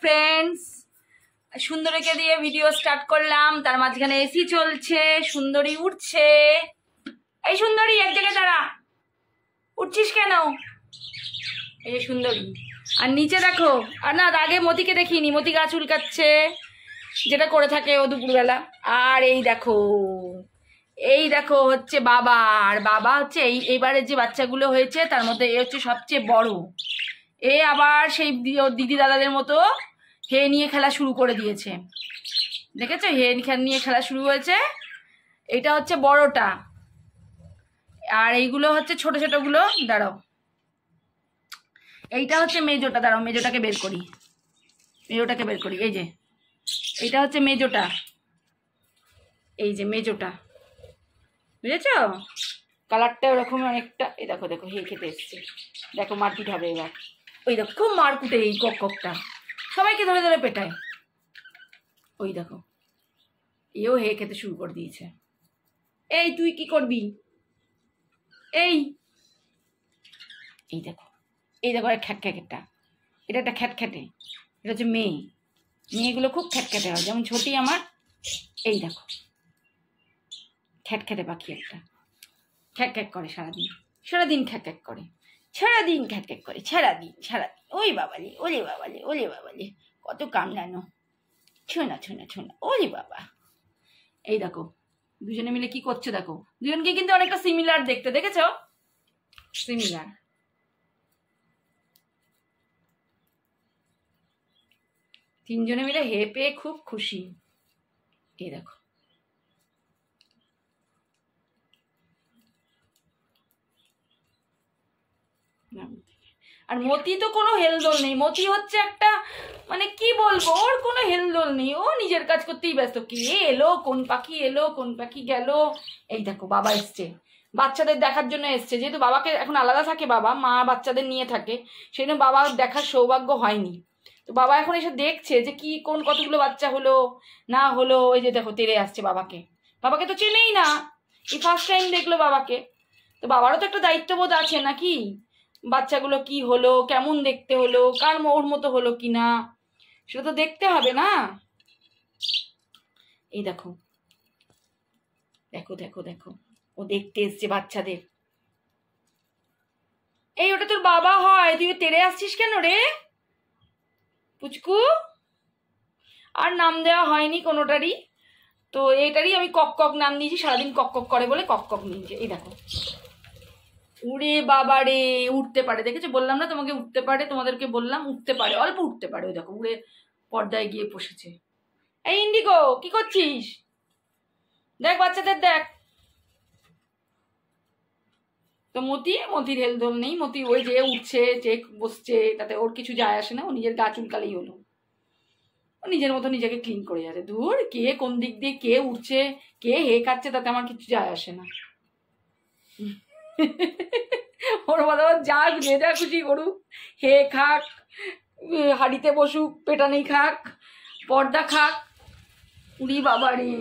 Friends, সুন্দরীকে দিয়ে video start করলাম। তার মাঝখানে এসি চলছে, সুন্দরী উঠছে। এই সুন্দরী, এক জায়গায় দাঁড়া, উঠছিস কেন? এই সুন্দরী। আর নিচে দেখো, আর না আগে মতিকে দেখিনি, মতি গা চুলকাচ্ছে, যেটা করে থাকে ও দুপুরবেলা। আর এই দেখো, এই দেখো হচ্ছে বাবা। আর বাবা হচ্ছে এইবারে যে বাচ্চাগুলো হয়েছে তার মধ্যে এ হচ্ছে সবচেয়ে বড়। এ আবার সেই দিদি দাদাদের মতো হে নিয়ে খেলা শুরু করে দিয়েছে, দেখেছো? হে নিয়ে খেলা শুরু হয়েছে। এটা হচ্ছে বড়টা, আর এইগুলো হচ্ছে ছোট ছোটগুলো। দাঁড়াও, এইটা হচ্ছে মেজোটা। দাঁড়াও, মেজোটাকে বের করি, মেজোটাকে বের করি। এই যে এইটা হচ্ছে মেজোটা, এই যে মেজোটা, বুঝেছ? কালারটা ওরকম অনেকটা। এই দেখো দেখো, হে খেতে এসছে, দেখো মারপিট হবে এবার। ওই দেখো খুব মারকুটে এই ককটা, সবাইকে ধরে ধরে পেটায়। ওই দেখো, এও হে খেতে শুরু করে দিয়েছে। এই তুই কি করবি? এই এই দেখো, এই দেখো খ্যাট খ্যাটেরটা, এটা একটা খ্যাট খ্যাটে, এটা হচ্ছে মেয়ে। মেয়েগুলো খুব খ্যাট খ্যাটে হয়, যেমন ছোটি আমার। এই দেখো খ্যাট খ্যাটে পাখি একটা, খ্যাক খ্যাক করে সারাদিন, সারাদিন খ্যাক খ্যাক করে, সারাদিন খ্যাক খ্যাক করে, সারাদিন সারাদিন। ওই বাবালে, ওলে বাবালে, ওলে বাবালে, কত কামড়ানো, ছোনা ছোনা ছোনা, ওলে বাবা। এই দেখো দুজনে মিলে কি করছে, দেখো দুজনকে কিন্তু অনেকটা সিমিলার দেখতে, দেখেছ? সিমিলার। তিনজনে মিলে হে পেয়ে খুব খুশি। এই দেখো, আর মতি তো কোনো হেলদোল নেই। মতি হচ্ছে একটা, মানে কি বলবো, ওর কোনো হেলদোল নেই। ও নিজের কাজ করতেই ব্যস্ত। কে এলো, কোন পাখি এলো, কোন পাখি গেল। এই দেখো বাবা এসছে, বাচ্চাদের দেখার জন্য এসছে। যেহেতু বাবাকে এখন আলাদা থাকে, বাবা মা বাচ্চাদের নিয়ে থাকে, সেই জন্য বাবা দেখার সৌভাগ্য হয়নি। তো বাবা এখন এসে দেখছে যে কি কোন কতগুলো বাচ্চা হলো না হলো। ওই যে দেখো তেড়ে আসছে বাবাকে, বাবাকে তো চেনেই না, এই ফার্স্ট টাইম দেখলো বাবাকে। তো বাবারও তো একটা দায়িত্ববোধ আছে নাকি, বাচ্চাগুলো কি হলো, কেমন দেখতে হলো, কার ওর মতো হলো কিনা, সেটা তো দেখতে হবে না। এই দেখো দেখো দেখো দেখো, ও দেখতে এসছে বাচ্চাদের। এই ওটা তোর বাবা হয়, তুই তেড়ে আসছিস কেন রে পুচকু? আর নাম দেওয়া হয়নি কোনোটারই, তো এইটারই আমি কক কক নাম দিয়েছি, সারাদিন কক কক করে বলে কক কক নিয়েছে। এই দেখো, উড়ে বাবা রে, উঠতে পারে, দেখেছো? বললাম না তোমাকে উঠতে পারে, তোমাদেরকে বললাম উঠতে পারে, অল্প উঠতে পারে। ওই দেখো উড়ে পর্দায় গিয়ে বসেছে। এই ইন্ডিগো, কি করছিস? দেখ বাচ্চাদের দেখ। তো মতির হেলদোল নেই। মতি ওই যে উঠছে, চেক বসছে, তাতে ওর কিছু যায় আসে না। ও নিজের গা চুলকালেই হলো, ও নিজের মতো নিজেকে ক্লিন করে যাচ্ছে। দূর, কে কোন দিক দিয়ে কে উঠছে, কে হে খাচ্ছে, তাতে আমার কিছু যায় আসে না। ওর মতো যা যে যা খুশি করুক, হে খাক, হাড়িতে বসুক, পেটানি খাক, পর্দা খাক। উড়ি বাবা রে,